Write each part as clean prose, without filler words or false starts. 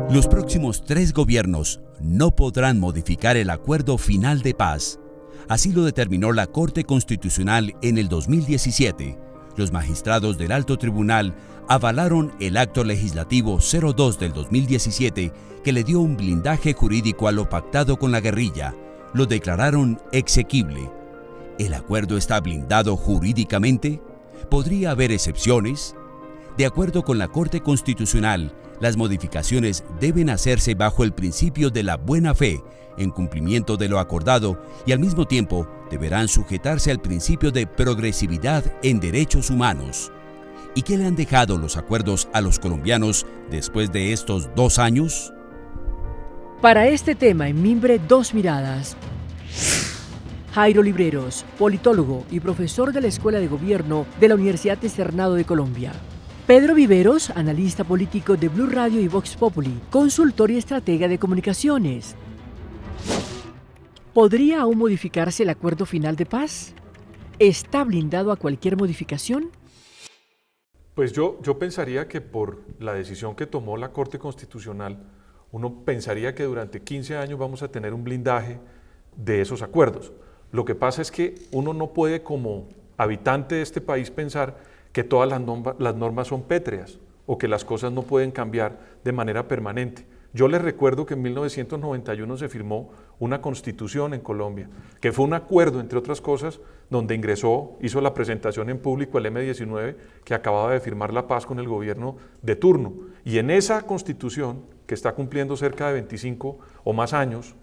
Los próximos 3 gobiernos no podrán modificar el acuerdo final de paz. Así lo determinó la Corte Constitucional en el 2017. Los magistrados del Alto Tribunal avalaron el acto legislativo 02 del 2017 que le dio un blindaje jurídico a lo pactado con la guerrilla. Lo declararon exequible. ¿El acuerdo está blindado jurídicamente? ¿Podría haber excepciones? De acuerdo con la Corte Constitucional, las modificaciones deben hacerse bajo el principio de la buena fe, en cumplimiento de lo acordado, y al mismo tiempo deberán sujetarse al principio de progresividad en derechos humanos. ¿Y qué le han dejado los acuerdos a los colombianos después de estos 2 años? Para este tema en Mimbre, 2 miradas. Jairo Libreros, politólogo y profesor de la Escuela de Gobierno de la Universidad Externado de Colombia. Pedro Viveros, analista político de Blue Radio y Vox Populi, consultor y estratega de comunicaciones. ¿Podría aún modificarse el acuerdo final de paz? ¿Está blindado a cualquier modificación? Pues yo pensaría que por la decisión que tomó la Corte Constitucional, uno pensaría que durante 15 años vamos a tener un blindaje de esos acuerdos. Lo que pasa es que uno no puede, como habitante de este país, pensar que todas las normas son pétreas o que las cosas no pueden cambiar de manera permanente. Yo les recuerdo que en 1991 se firmó una constitución en Colombia, que fue un acuerdo, entre otras cosas, donde hizo la presentación en público el M-19, que acababa de firmar la paz con el gobierno de turno. Y en esa constitución, que está cumpliendo cerca de 25 o más años,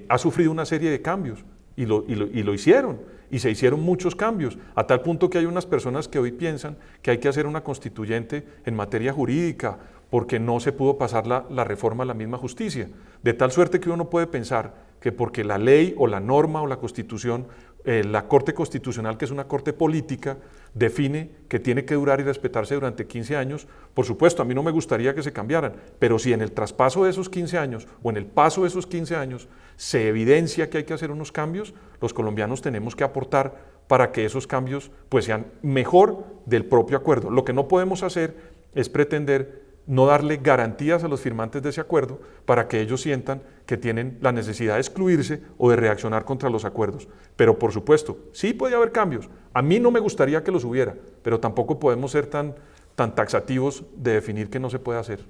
ha sufrido una serie de cambios y lo hicieron. Y se hicieron muchos cambios, a tal punto que hay unas personas que hoy piensan que hay que hacer una constituyente en materia jurídica porque no se pudo pasar la reforma a la misma justicia. De tal suerte que uno no puede pensar que porque la ley o la norma o la constitución, la Corte Constitucional, que es una corte política, define que tiene que durar y respetarse durante 15 años. Por supuesto, a mí no me gustaría que se cambiaran, pero si en el traspaso de esos 15 años o en el paso de esos 15 años se evidencia que hay que hacer unos cambios, los colombianos tenemos que aportar para que esos cambios pues sean mejor del propio acuerdo. Lo que no podemos hacer es pretender no darle garantías a los firmantes de ese acuerdo para que ellos sientan que tienen la necesidad de excluirse o de reaccionar contra los acuerdos. Pero por supuesto, sí puede haber cambios. A mí no me gustaría que los hubiera, pero tampoco podemos ser tan taxativos de definir que no se puede hacer.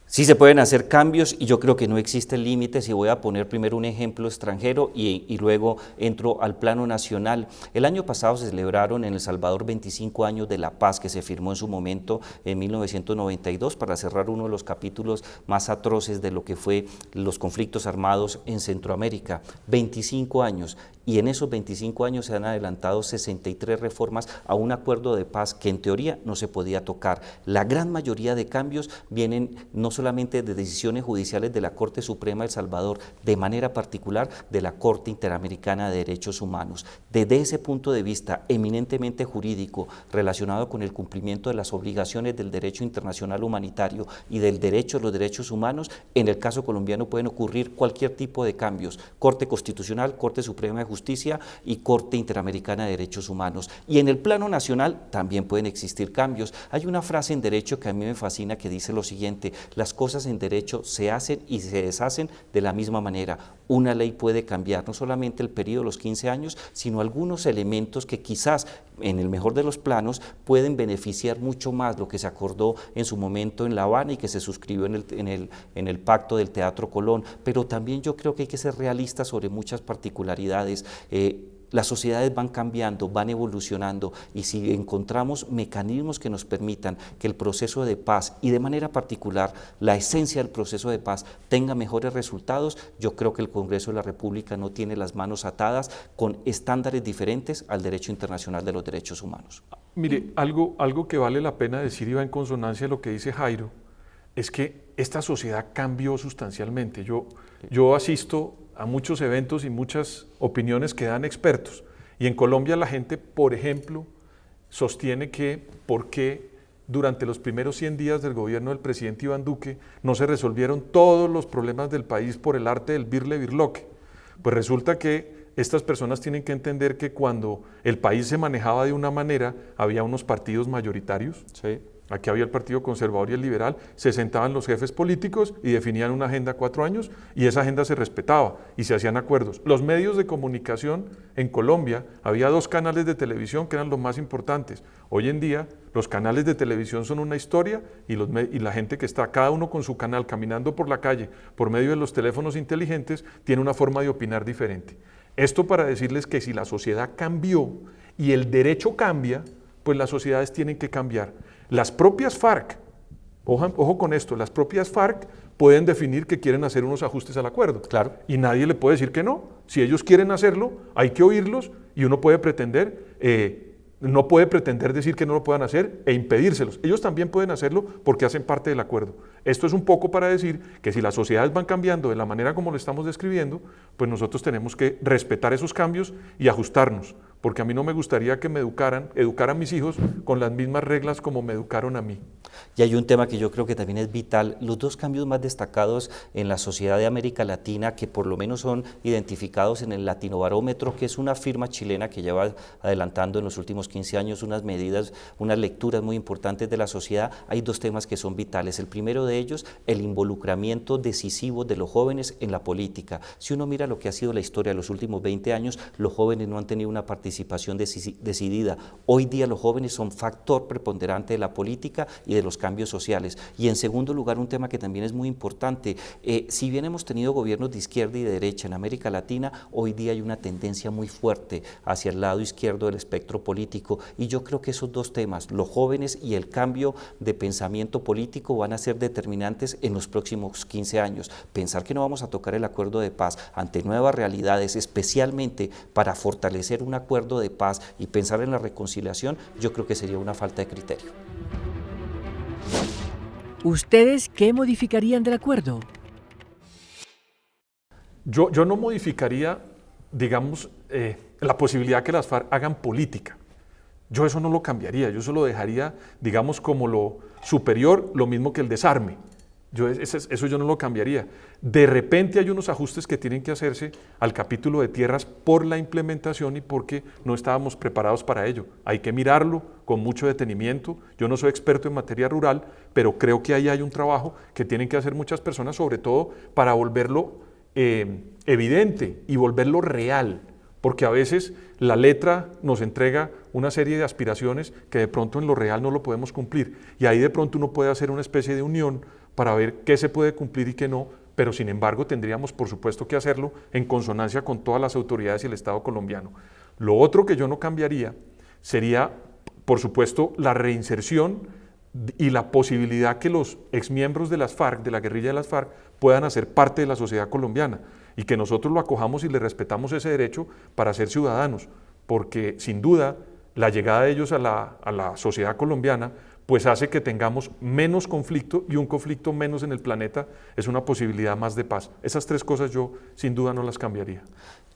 Sí se pueden hacer cambios y yo creo que no existen límites y voy a poner primero un ejemplo extranjero y luego entro al plano nacional. El año pasado se celebraron en El Salvador 25 años de la paz que se firmó en su momento en 1992 para cerrar uno de los capítulos más atroces de lo que fue los conflictos armados en Centroamérica. 25 años. Y en esos 25 años se han adelantado 63 reformas a un acuerdo de paz que en teoría no se podía tocar. La gran mayoría de cambios vienen no solamente de decisiones judiciales de la Corte Suprema de El Salvador, de manera particular de la Corte Interamericana de Derechos Humanos. Desde ese punto de vista eminentemente jurídico, relacionado con el cumplimiento de las obligaciones del derecho internacional humanitario y del derecho a los derechos humanos, en el caso colombiano pueden ocurrir cualquier tipo de cambios. Corte Constitucional, Corte Suprema de Justicia y Corte Interamericana de Derechos Humanos. Y en el plano nacional también pueden existir cambios. Hay una frase en derecho que a mí me fascina que dice lo siguiente: las cosas en derecho se hacen y se deshacen de la misma manera. Una ley puede cambiar no solamente el periodo de los 15 años, sino algunos elementos que quizás en el mejor de los planos pueden beneficiar mucho más lo que se acordó en su momento en La Habana y que se suscribió en el Pacto del Teatro Colón. Pero también yo creo que hay que ser realistas sobre muchas particularidades. Las sociedades van cambiando, van evolucionando y si encontramos mecanismos que nos permitan que el proceso de paz y de manera particular la esencia del proceso de paz tenga mejores resultados, yo creo que el Congreso de la República no tiene las manos atadas con estándares diferentes al derecho internacional de los derechos humanos. Mire, algo que vale la pena decir y va en consonancia a lo que dice Jairo, es que esta sociedad cambió sustancialmente. Yo asisto a muchos eventos y muchas opiniones que dan expertos. Y en Colombia la gente, por ejemplo, sostiene que por qué durante los primeros 100 días del gobierno del presidente Iván Duque no se resolvieron todos los problemas del país por el arte del birle-birloque. Pues resulta que estas personas tienen que entender que cuando el país se manejaba de una manera, había unos partidos mayoritarios. Sí. aquí había el Partido Conservador y el Liberal, se sentaban los jefes políticos y definían una agenda a 4 años y esa agenda se respetaba y se hacían acuerdos. Los medios de comunicación en Colombia, había 2 canales de televisión que eran los más importantes. Hoy en día los canales de televisión son una historia y la gente que está, cada uno con su canal, caminando por la calle, por medio de los teléfonos inteligentes, tiene una forma de opinar diferente. Esto para decirles que si la sociedad cambió y el derecho cambia, pues las sociedades tienen que cambiar. Las propias FARC, ojo con esto, las propias FARC pueden definir que quieren hacer unos ajustes al acuerdo. Claro. Y nadie le puede decir que no. Si ellos quieren hacerlo, hay que oírlos y uno puede pretender, no puede pretender decir que no lo puedan hacer e impedírselos. Ellos también pueden hacerlo porque hacen parte del acuerdo. Esto es un poco para decir que si las sociedades van cambiando de la manera como lo estamos describiendo, pues nosotros tenemos que respetar esos cambios y ajustarnos. Porque a mí no me gustaría que me educaran a mis hijos con las mismas reglas como me educaron a mí. Y hay un tema que yo creo que también es vital, los 2 cambios más destacados en la sociedad de América Latina, que por lo menos son identificados en el Latinobarómetro, que es una firma chilena que lleva adelantando en los últimos 15 años unas medidas, unas lecturas muy importantes de la sociedad. Hay 2 temas que son vitales. El primero de ellos, el involucramiento decisivo de los jóvenes en la política. Si uno mira lo que ha sido la historia de los últimos 20 años, los jóvenes no han tenido una participación decidida. Hoy día los jóvenes son factor preponderante de la política y de los cambios sociales. Y en segundo lugar, un tema que también es muy importante, si bien hemos tenido gobiernos de izquierda y de derecha en América Latina, hoy día hay una tendencia muy fuerte hacia el lado izquierdo del espectro político, y yo creo que esos 2 temas, los jóvenes y el cambio de pensamiento político, van a ser determinantes en los próximos 15 años. Pensar que no vamos a tocar el acuerdo de paz ante nuevas realidades, especialmente para fortalecer un acuerdo de paz y pensar en la reconciliación, yo creo que sería una falta de criterio. ¿Ustedes qué modificarían del acuerdo? Yo no modificaría, digamos, la posibilidad que las FARC hagan política. Yo eso no lo cambiaría, yo eso lo dejaría, digamos, como lo superior, lo mismo que el desarme. Eso yo no lo cambiaría. De repente hay unos ajustes que tienen que hacerse al capítulo de tierras por la implementación y porque no estábamos preparados para ello. Hay que mirarlo con mucho detenimiento. Yo no soy experto en materia rural, pero creo que ahí hay un trabajo que tienen que hacer muchas personas, sobre todo para volverlo evidente y volverlo real. Porque a veces la letra nos entrega una serie de aspiraciones que de pronto en lo real no lo podemos cumplir. Y ahí de pronto uno puede hacer una especie de unión para ver qué se puede cumplir y qué no, pero sin embargo tendríamos por supuesto que hacerlo en consonancia con todas las autoridades y el Estado colombiano. Lo otro que yo no cambiaría sería, por supuesto, la reinserción y la posibilidad que los exmiembros de las FARC, de la guerrilla de las FARC, puedan hacer parte de la sociedad colombiana y que nosotros lo acojamos y le respetamos ese derecho para ser ciudadanos, porque sin duda la llegada de ellos a la sociedad colombiana pues hace que tengamos menos conflicto y un conflicto menos en el planeta es una posibilidad más de paz. Esas 3 cosas yo sin duda no las cambiaría.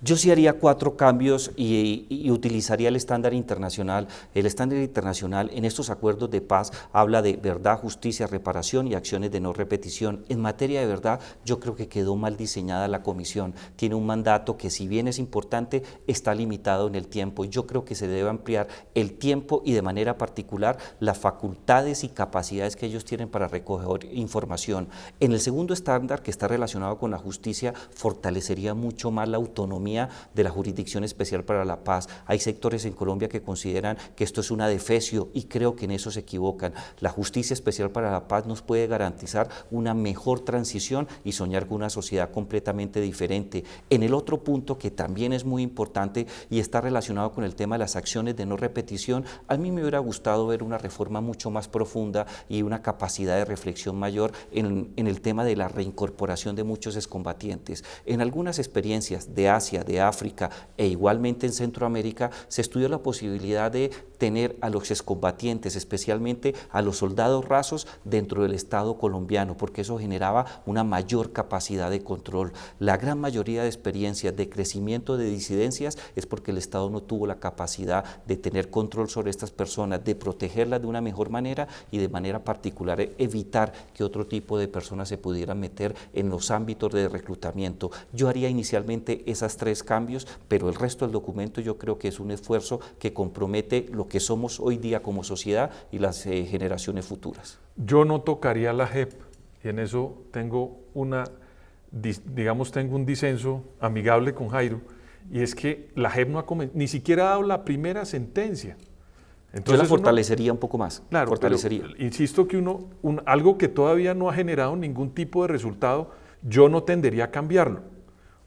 Yo sí haría 4 cambios y utilizaría el estándar internacional. El estándar internacional en estos acuerdos de paz habla de verdad, justicia, reparación y acciones de no repetición. En materia de verdad, yo creo que quedó mal diseñada la comisión. Tiene un mandato que, si bien es importante, está limitado en el tiempo. Yo creo que se debe ampliar el tiempo y de manera particular las facultades y capacidades que ellos tienen para recoger información. En el segundo estándar, que está relacionado con la justicia, fortalecería mucho más la autonomía de la Jurisdicción Especial para la Paz. Hay sectores en Colombia que consideran que esto es un adefesio y creo que en eso se equivocan. La Justicia Especial para la Paz nos puede garantizar una mejor transición y soñar con una sociedad completamente diferente. En el otro punto, que también es muy importante y está relacionado con el tema de las acciones de no repetición, a mí me hubiera gustado ver una reforma mucho más profunda y una capacidad de reflexión mayor en el tema de la reincorporación de muchos excombatientes. En algunas experiencias de Asia, de África e igualmente en Centroamérica, se estudió la posibilidad de tener a los excombatientes, especialmente a los soldados rasos, dentro del Estado colombiano, porque eso generaba una mayor capacidad de control. La gran mayoría de experiencias de crecimiento de disidencias es porque el Estado no tuvo la capacidad de tener control sobre estas personas, de protegerlas de una mejor manera y de manera particular evitar que otro tipo de personas se pudieran meter en los ámbitos de reclutamiento. Yo haría inicialmente esas 3 3 cambios, pero el resto del documento yo creo que es un esfuerzo que compromete lo que somos hoy día como sociedad y las generaciones futuras. Yo no tocaría la JEP, y en eso tengo tengo un disenso amigable con Jairo, y es que la JEP ni siquiera ha dado la primera sentencia. Entonces, yo la fortalecería un poco más. Claro, fortalecería. Pero, insisto que algo que todavía no ha generado ningún tipo de resultado, yo no tendería a cambiarlo.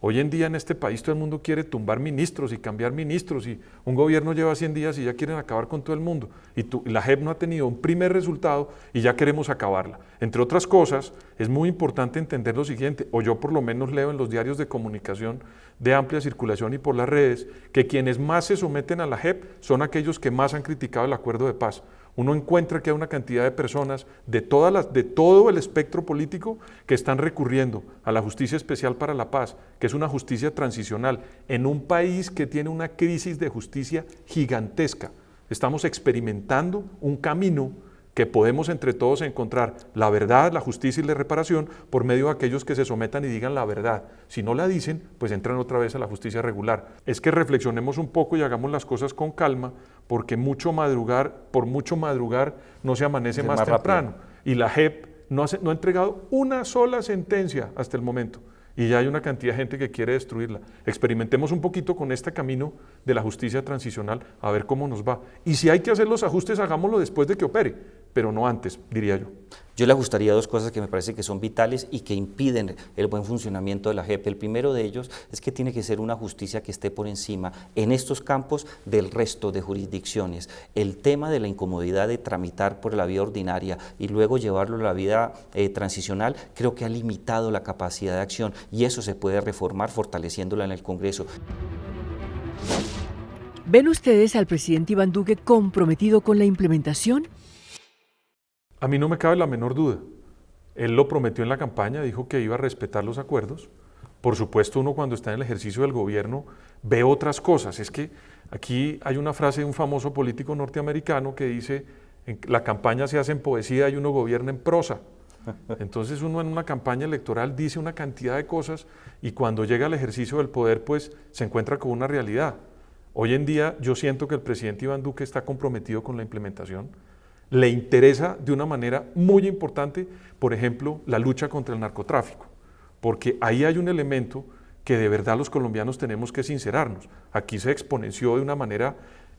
Hoy en día en este país todo el mundo quiere tumbar ministros y cambiar ministros, y un gobierno lleva 100 días y ya quieren acabar con todo el mundo. Y la JEP no ha tenido un primer resultado y ya queremos acabarla. Entre otras cosas, es muy importante entender lo siguiente, o yo por lo menos leo en los diarios de comunicación de amplia circulación y por las redes, que quienes más se someten a la JEP son aquellos que más han criticado el acuerdo de paz. Uno encuentra que hay una cantidad de personas de todo el espectro político que están recurriendo a la Justicia Especial para la Paz, que es una justicia transicional, en un país que tiene una crisis de justicia gigantesca. Estamos experimentando un camino que podemos entre todos encontrar la verdad, la justicia y la reparación por medio de aquellos que se sometan y digan la verdad. Si no la dicen, pues entran otra vez a la justicia regular. Es que reflexionemos un poco y hagamos las cosas con calma, porque por mucho madrugar, no se amanece más temprano. Y la JEP no ha entregado una sola sentencia hasta el momento. Y ya hay una cantidad de gente que quiere destruirla. Experimentemos un poquito con este camino de la justicia transicional, a ver cómo nos va. Y si hay que hacer los ajustes, hagámoslo después de que opere, pero no antes, diría yo. Yo le ajustaría 2 cosas que me parece que son vitales y que impiden el buen funcionamiento de la JEP. El primero de ellos es que tiene que ser una justicia que esté por encima en estos campos del resto de jurisdicciones. El tema de la incomodidad de tramitar por la vía ordinaria y luego llevarlo a la vía transicional, creo que ha limitado la capacidad de acción, y eso se puede reformar fortaleciéndola en el Congreso. ¿Ven ustedes al presidente Iván Duque comprometido con la implementación? A mí no me cabe la menor duda. Él lo prometió en la campaña, dijo que iba a respetar los acuerdos. Por supuesto, uno cuando está en el ejercicio del gobierno ve otras cosas. Es que aquí hay una frase de un famoso político norteamericano que dice: la campaña se hace en poesía y uno gobierna en prosa. Entonces uno en una campaña electoral dice una cantidad de cosas y cuando llega al ejercicio del poder pues se encuentra con una realidad. Hoy en día yo siento que el presidente Iván Duque está comprometido con la implementación. Le interesa de una manera muy importante, por ejemplo, la lucha contra el narcotráfico, porque ahí hay un elemento que de verdad los colombianos tenemos que sincerarnos. Aquí se exponenció de una manera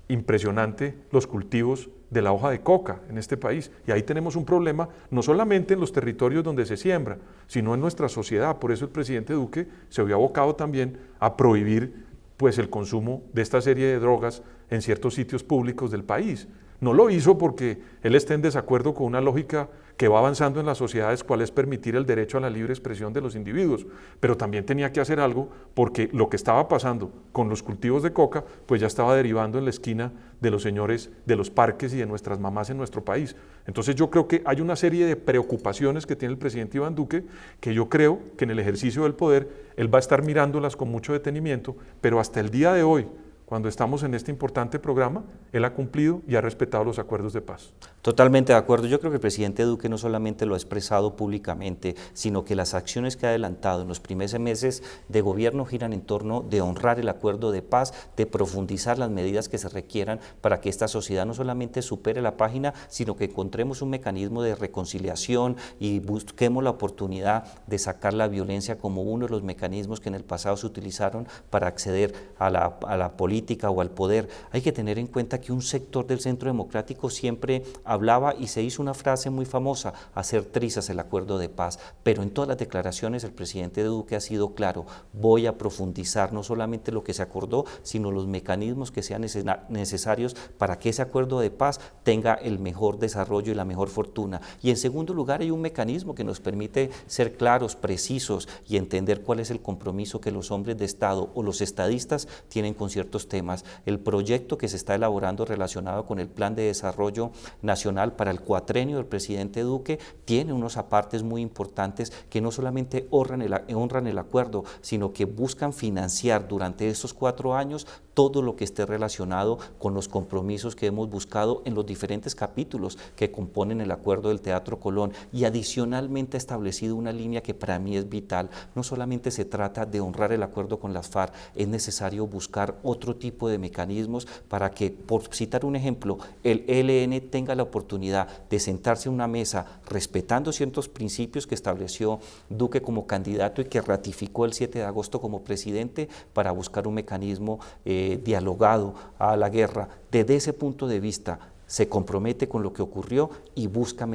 impresionante los cultivos de la hoja de coca en este país, y ahí tenemos un problema no solamente en los territorios donde se siembra, sino en nuestra sociedad. Por eso el presidente Duque se había abocado también a prohibir pues el consumo de esta serie de drogas en ciertos sitios públicos del país. No lo hizo porque él esté en desacuerdo con una lógica que va avanzando en las sociedades, cuál es permitir el derecho a la libre expresión de los individuos, pero también tenía que hacer algo porque lo que estaba pasando con los cultivos de coca, pues ya estaba derivando en la esquina de los señores de los parques y de nuestras mamás en nuestro país. Entonces yo creo que hay una serie de preocupaciones que tiene el presidente Iván Duque, que yo creo que en el ejercicio del poder él va a estar mirándolas con mucho detenimiento, pero hasta el día de hoy, cuando estamos en este importante programa, él ha cumplido y ha respetado los acuerdos de paz. Totalmente de acuerdo. Yo creo que el presidente Duque no solamente lo ha expresado públicamente, sino que las acciones que ha adelantado en los primeros meses de gobierno giran en torno de honrar el acuerdo de paz, de profundizar las medidas que se requieran para que esta sociedad no solamente supere la página, sino que encontremos un mecanismo de reconciliación y busquemos la oportunidad de sacar la violencia como uno de los mecanismos que en el pasado se utilizaron para acceder a la política o al poder. Hay que tener en cuenta que un sector del Centro Democrático siempre hablaba y se hizo una frase muy famosa: hacer trizas el acuerdo de paz, pero en todas las declaraciones el presidente Duque ha sido claro: voy a profundizar no solamente lo que se acordó, sino los mecanismos que sean necesarios para que ese acuerdo de paz tenga el mejor desarrollo y la mejor fortuna. Y en segundo lugar, hay un mecanismo que nos permite ser claros, precisos y entender cuál es el compromiso que los hombres de Estado o los estadistas tienen con ciertos temas. El proyecto que se está elaborando relacionado con el Plan de Desarrollo Nacional para el cuatrenio del presidente Duque tiene unos apartes muy importantes que no solamente honran el acuerdo, sino que buscan financiar durante estos 4 años todo lo que esté relacionado con los compromisos que hemos buscado en los diferentes capítulos que componen el acuerdo del Teatro Colón, y adicionalmente ha establecido una línea que para mí es vital. No solamente se trata de honrar el acuerdo con las FARC, es necesario buscar otro tipo de mecanismos para que, por citar un ejemplo, el ELN tenga la oportunidad de sentarse en una mesa respetando ciertos principios que estableció Duque como candidato y que ratificó el 7 de agosto como presidente, para buscar un mecanismo dialogado a la guerra. Desde ese punto de vista, se compromete con lo que ocurrió y busca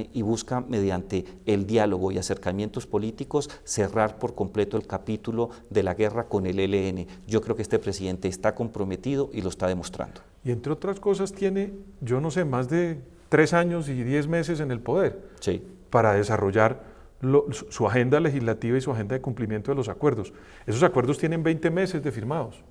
mediante el diálogo y acercamientos políticos cerrar por completo el capítulo de la guerra con el ELN. Yo creo que este presidente está comprometido y lo está demostrando. Y entre otras cosas tiene, yo no sé, más de 3 años y 10 meses en el poder, Sí. para desarrollar su agenda legislativa y su agenda de cumplimiento de los acuerdos. Esos acuerdos tienen 20 meses de firmados.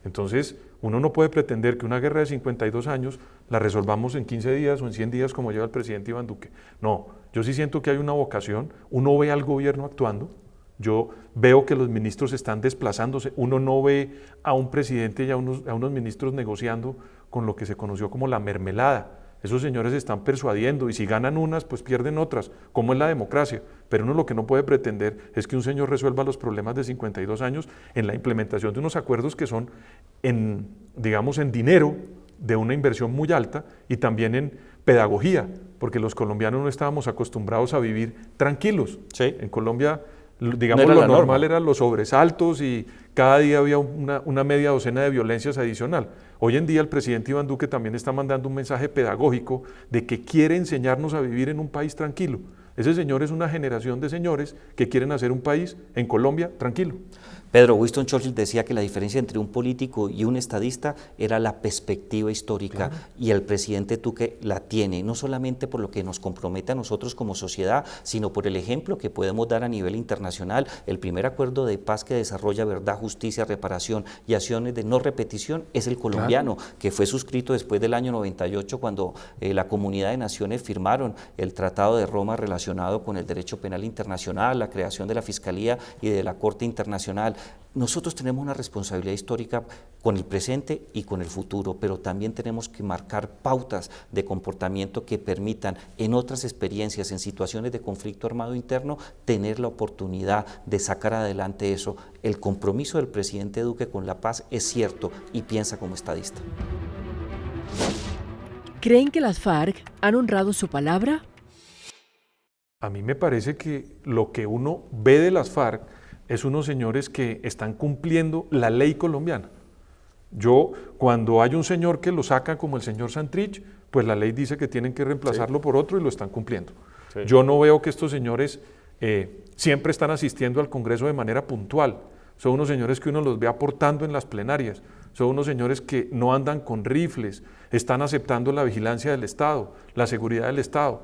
Entonces, uno no puede pretender que una guerra de 52 años la resolvamos en 15 días o en 100 días como lleva el presidente Iván Duque. No, yo sí siento que hay una vocación, uno ve al gobierno actuando, yo veo que los ministros están desplazándose, uno no ve a un presidente y a unos ministros negociando con lo que se conoció como la mermelada. Esos señores se están persuadiendo y si ganan unas, pues pierden otras, como es la democracia. Pero uno lo que no puede pretender es que un señor resuelva los problemas de 52 años en la implementación de unos acuerdos que son, digamos, en dinero de una inversión muy alta y también en pedagogía, porque los colombianos no estábamos acostumbrados a vivir tranquilos. Sí. En Colombia, digamos, No era lo la normal norma. eran los sobresaltos y cada día había una media docena de violencias adicional. Hoy en día el presidente Iván Duque también está mandando un mensaje pedagógico de que quiere enseñarnos a vivir en un país tranquilo. Ese señor es una generación de señores que quieren hacer un país en Colombia tranquilo. Pedro, Winston Churchill decía que la diferencia entre un político y un estadista era la perspectiva histórica, claro. Y el presidente Duque la tiene, no solamente por lo que nos compromete a nosotros como sociedad, sino por el ejemplo que podemos dar a nivel internacional. El primer acuerdo de paz que desarrolla verdad, justicia, reparación y acciones de no repetición es el colombiano, claro. Que fue suscrito después del año 98 cuando la Comunidad de Naciones firmaron el Tratado de Roma relacionado con el derecho penal internacional, la creación de la Fiscalía y de la Corte Internacional. Nosotros tenemos una responsabilidad histórica con el presente y con el futuro, pero también tenemos que marcar pautas de comportamiento que permitan en otras experiencias, en situaciones de conflicto armado interno, tener la oportunidad de sacar adelante eso. El compromiso del presidente Duque con la paz es cierto y piensa como estadista. ¿Creen que las FARC han honrado su palabra? A mí me parece que lo que uno ve de las FARC es unos señores que están cumpliendo la ley colombiana. Cuando hay un señor que lo saca como el señor Santrich, pues la ley dice que tienen que reemplazarlo por otro y lo están cumpliendo. Sí. Yo no veo que estos señores siempre están asistiendo al Congreso de manera puntual. Son unos señores que uno los ve aportando en las plenarias. Son unos señores que no andan con rifles, están aceptando la vigilancia del Estado, la seguridad del Estado.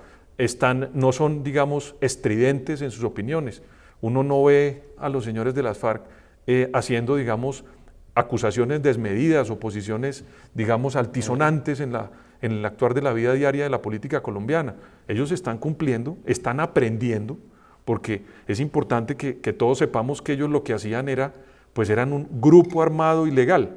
No son, digamos, estridentes en sus opiniones. Uno no ve a los señores de las FARC haciendo, digamos, acusaciones desmedidas o posiciones, digamos, altisonantes en el actuar de la vida diaria de la política colombiana. Ellos están cumpliendo, están aprendiendo, porque es importante que todos sepamos que ellos lo que hacían eran un grupo armado ilegal,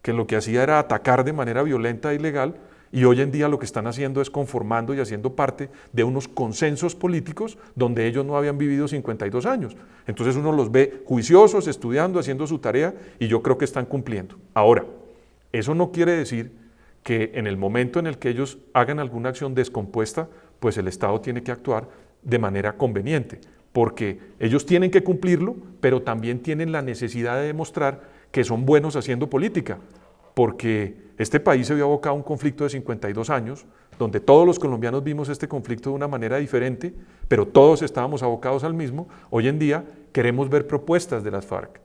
que lo que hacía era atacar de manera violenta e ilegal, y hoy en día lo que están haciendo es conformando y haciendo parte de unos consensos políticos donde ellos no habían vivido 52 años. Entonces uno los ve juiciosos, estudiando, haciendo su tarea, y yo creo que están cumpliendo. Ahora, eso no quiere decir que en el momento en el que ellos hagan alguna acción descompuesta, pues el Estado tiene que actuar de manera conveniente, porque ellos tienen que cumplirlo, pero también tienen la necesidad de demostrar que son buenos haciendo política, porque este país se vio abocado a un conflicto de 52 años, donde todos los colombianos vimos este conflicto de una manera diferente, pero todos estábamos abocados al mismo. Hoy en día queremos ver propuestas de las FARC.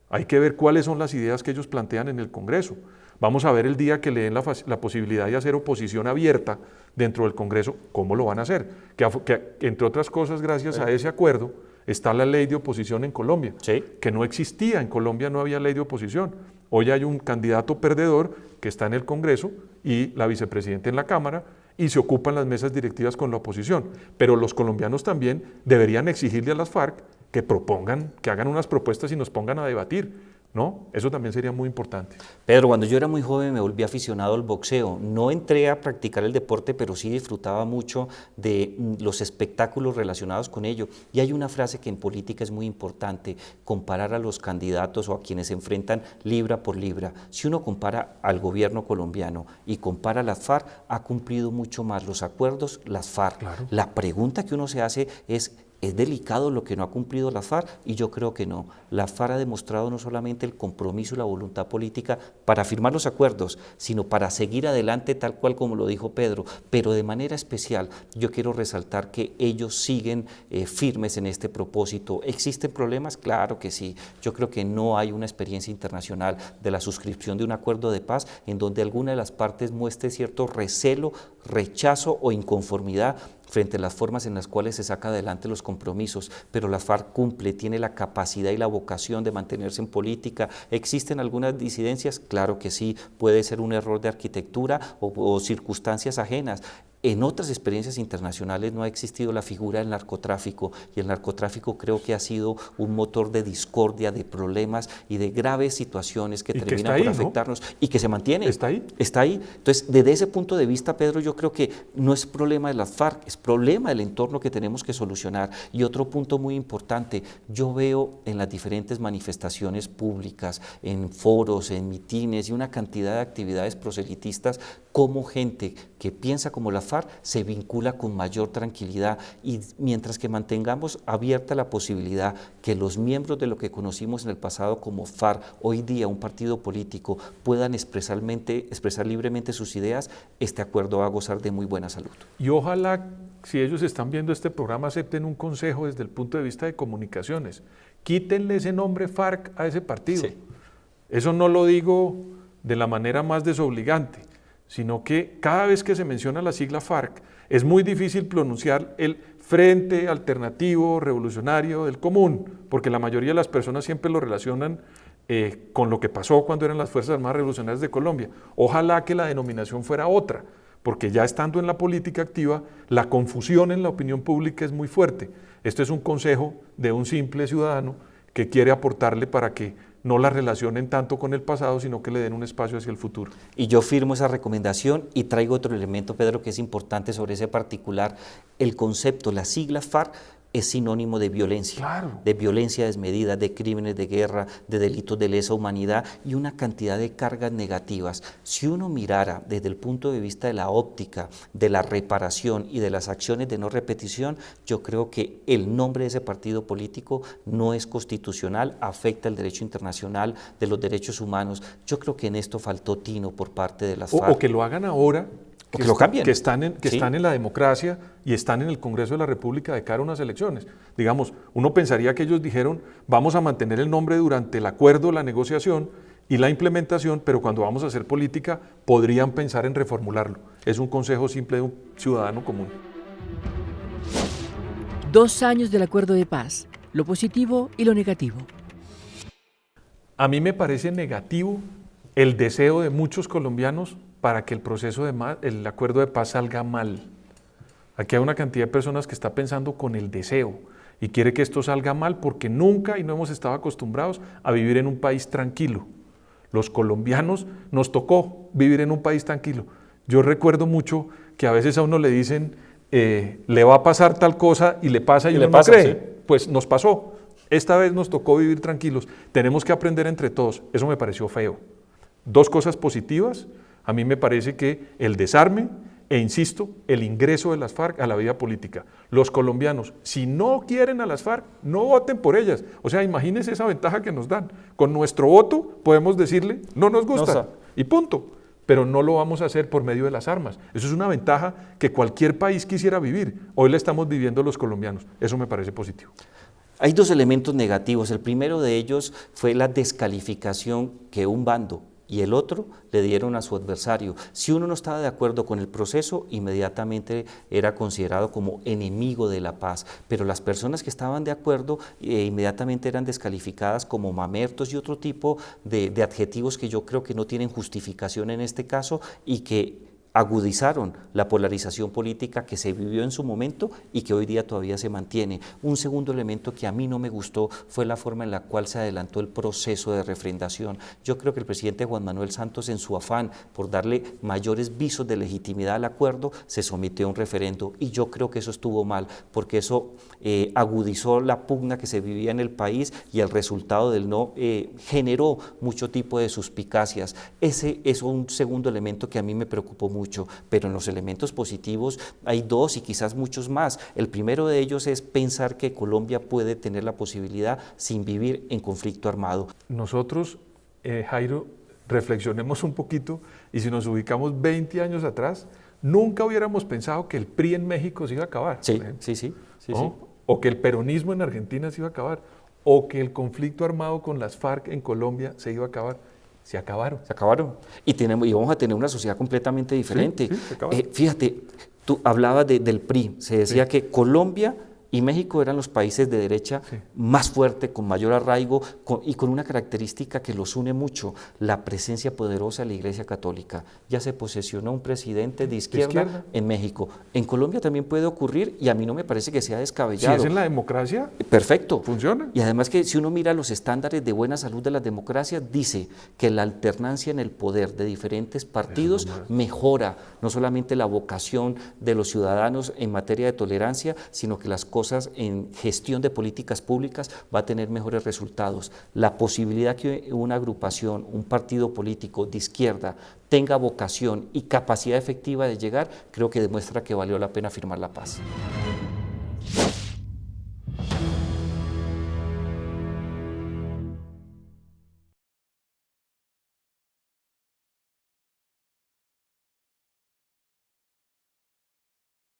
Hay que ver cuáles son las ideas que ellos plantean en el Congreso. Vamos a ver el día que le den la posibilidad de hacer oposición abierta dentro del Congreso, cómo lo van a hacer. Que entre otras cosas, gracias a ese acuerdo, está la ley de oposición en Colombia, sí. Que no existía, en Colombia no había ley de oposición. Hoy hay un candidato perdedor que está en el Congreso y la vicepresidenta en la Cámara y se ocupan las mesas directivas con la oposición. Pero los colombianos también deberían exigirle a las FARC que propongan, que hagan unas propuestas y nos pongan a debatir. ¿no? Eso también sería muy importante. Pedro, cuando yo era muy joven me volví aficionado al boxeo. No entré a practicar el deporte, pero sí disfrutaba mucho de los espectáculos relacionados con ello. Y hay una frase que en política es muy importante: comparar a los candidatos o a quienes se enfrentan libra por libra. Si uno compara al gobierno colombiano y compara a las FARC, ha cumplido mucho más los acuerdos las FARC. Claro. La pregunta que uno se hace ¿es delicado lo que no ha cumplido la FARC? Y yo creo que no. La FARC ha demostrado no solamente el compromiso y la voluntad política para firmar los acuerdos, sino para seguir adelante tal cual como lo dijo Pedro, pero de manera especial yo quiero resaltar que ellos siguen firmes en este propósito. ¿Existen problemas? Claro que sí. Yo creo que no hay una experiencia internacional de la suscripción de un acuerdo de paz en donde alguna de las partes muestre cierto recelo, rechazo o inconformidad frente a las formas en las cuales se saca adelante los compromisos, pero la FARC cumple, tiene la capacidad y la vocación de mantenerse en política. ¿Existen algunas disidencias? Claro que sí, puede ser un error de arquitectura o circunstancias ajenas. En otras experiencias internacionales no ha existido la figura del narcotráfico, y el narcotráfico creo que ha sido un motor de discordia, de problemas y de graves situaciones que terminan por afectarnos, ¿no? Y que se mantiene. Está ahí. Está ahí. Entonces, desde ese punto de vista, Pedro, yo creo que no es problema de las FARC, es problema del entorno que tenemos que solucionar. Y otro punto muy importante, yo veo en las diferentes manifestaciones públicas, en foros, en mitines y una cantidad de actividades proselitistas, cómo gente que piensa como la FARC se vincula con mayor tranquilidad, y mientras que mantengamos abierta la posibilidad que los miembros de lo que conocimos en el pasado como FARC, hoy día un partido político, puedan expresar libremente sus ideas, este acuerdo va a gozar de muy buena salud. Y ojalá, si ellos están viendo este programa, acepten un consejo desde el punto de vista de comunicaciones. Quítenle ese nombre FARC a ese partido. Sí. Eso no lo digo de la manera más desobligante, sino que cada vez que se menciona la sigla FARC es muy difícil pronunciar el Frente Alternativo Revolucionario del Común, porque la mayoría de las personas siempre lo relacionan con lo que pasó cuando eran las Fuerzas Armadas Revolucionarias de Colombia. Ojalá que la denominación fuera otra, porque ya estando en la política activa, la confusión en la opinión pública es muy fuerte. Esto es un consejo de un simple ciudadano que quiere aportarle para que no la relacionen tanto con el pasado, sino que le den un espacio hacia el futuro. Y yo firmo esa recomendación y traigo otro elemento, Pedro, que es importante sobre ese particular. El concepto, la sigla FARC, es sinónimo de violencia, claro, de violencia desmedida, de crímenes de guerra, de delitos de lesa humanidad y una cantidad de cargas negativas. Si uno mirara desde el punto de vista de la óptica, de la reparación y de las acciones de no repetición, yo creo que el nombre de ese partido político no es constitucional, afecta el derecho internacional de los derechos humanos. Yo creo que en esto faltó tino por parte de las FARC. O que lo hagan ahora, que lo cambien. Que están en la democracia y están en el Congreso de la República de cara a unas elecciones. Digamos, uno pensaría que ellos dijeron, vamos a mantener el nombre durante el acuerdo, la negociación y la implementación, pero cuando vamos a hacer política podrían pensar en reformularlo. Es un consejo simple de un ciudadano común. 2 años del acuerdo de paz, lo positivo y lo negativo. A mí me parece negativo el deseo de muchos colombianos para que el acuerdo de paz salga mal. Aquí hay una cantidad de personas que está pensando con el deseo y quiere que esto salga mal porque nunca y no hemos estado acostumbrados a vivir en un país tranquilo. Los colombianos nos tocó vivir en un país tranquilo. Yo recuerdo mucho que a veces a uno le dicen, le va a pasar tal cosa y le pasa y uno no cree. ¿Sí? Pues nos pasó. Esta vez nos tocó vivir tranquilos. Tenemos que aprender entre todos. Eso me pareció feo. 2 cosas positivas. A mí me parece que el desarme e, insisto, el ingreso de las FARC a la vida política. Los colombianos, si no quieren a las FARC, no voten por ellas. O sea, imagínense esa ventaja que nos dan. Con nuestro voto podemos decirle, no nos gusta, y punto. Pero no lo vamos a hacer por medio de las armas. Eso es una ventaja que cualquier país quisiera vivir. Hoy la estamos viviendo los colombianos. Eso me parece positivo. Hay 2 elementos negativos. El primero de ellos fue la descalificación que un bando y el otro le dieron a su adversario. Si uno no estaba de acuerdo con el proceso, inmediatamente era considerado como enemigo de la paz, pero las personas que estaban de acuerdo inmediatamente eran descalificadas como mamertos y otro tipo de adjetivos que yo creo que no tienen justificación en este caso y que agudizaron la polarización política que se vivió en su momento y que hoy día todavía se mantiene. Un segundo elemento que a mí no me gustó fue la forma en la cual se adelantó el proceso de refrendación. Yo creo que el presidente Juan Manuel Santos, en su afán por darle mayores visos de legitimidad al acuerdo, se sometió a un referendo, y yo creo que eso estuvo mal, porque eso agudizó la pugna que se vivía en el país, y el resultado del no generó mucho tipo de suspicacias. Ese es un segundo elemento que a mí me preocupó mucho, pero en los elementos positivos hay dos y quizás muchos más. El primero de ellos es pensar que Colombia puede tener la posibilidad sin vivir en conflicto armado. Nosotros, Jairo, reflexionemos un poquito, y si nos ubicamos 20 años atrás, nunca hubiéramos pensado que el PRI en México se iba a acabar. Sí. O que el peronismo en Argentina se iba a acabar, o que el conflicto armado con las FARC en Colombia se iba a acabar. Se acabaron. Se acabaron. Y vamos a tener una sociedad completamente diferente. Sí, se acabaron. Fíjate, tú hablabas del PRI, se decía que Colombia y México eran los países de derecha más fuertes, con mayor arraigo y con una característica que los une mucho, la presencia poderosa de la Iglesia Católica. Ya se posesionó un presidente de izquierda en México. En Colombia también puede ocurrir, y a mí no me parece que sea descabellado. Si es en la democracia, perfecto. Funciona. Y además que si uno mira los estándares de buena salud de las democracias, dice que la alternancia en el poder de diferentes partidos mejora no solamente la vocación de los ciudadanos en materia de tolerancia, sino que las cosas en gestión de políticas públicas va a tener mejores resultados. La posibilidad que una agrupación, un partido político de izquierda tenga vocación y capacidad efectiva de llegar, creo que demuestra que valió la pena firmar la paz.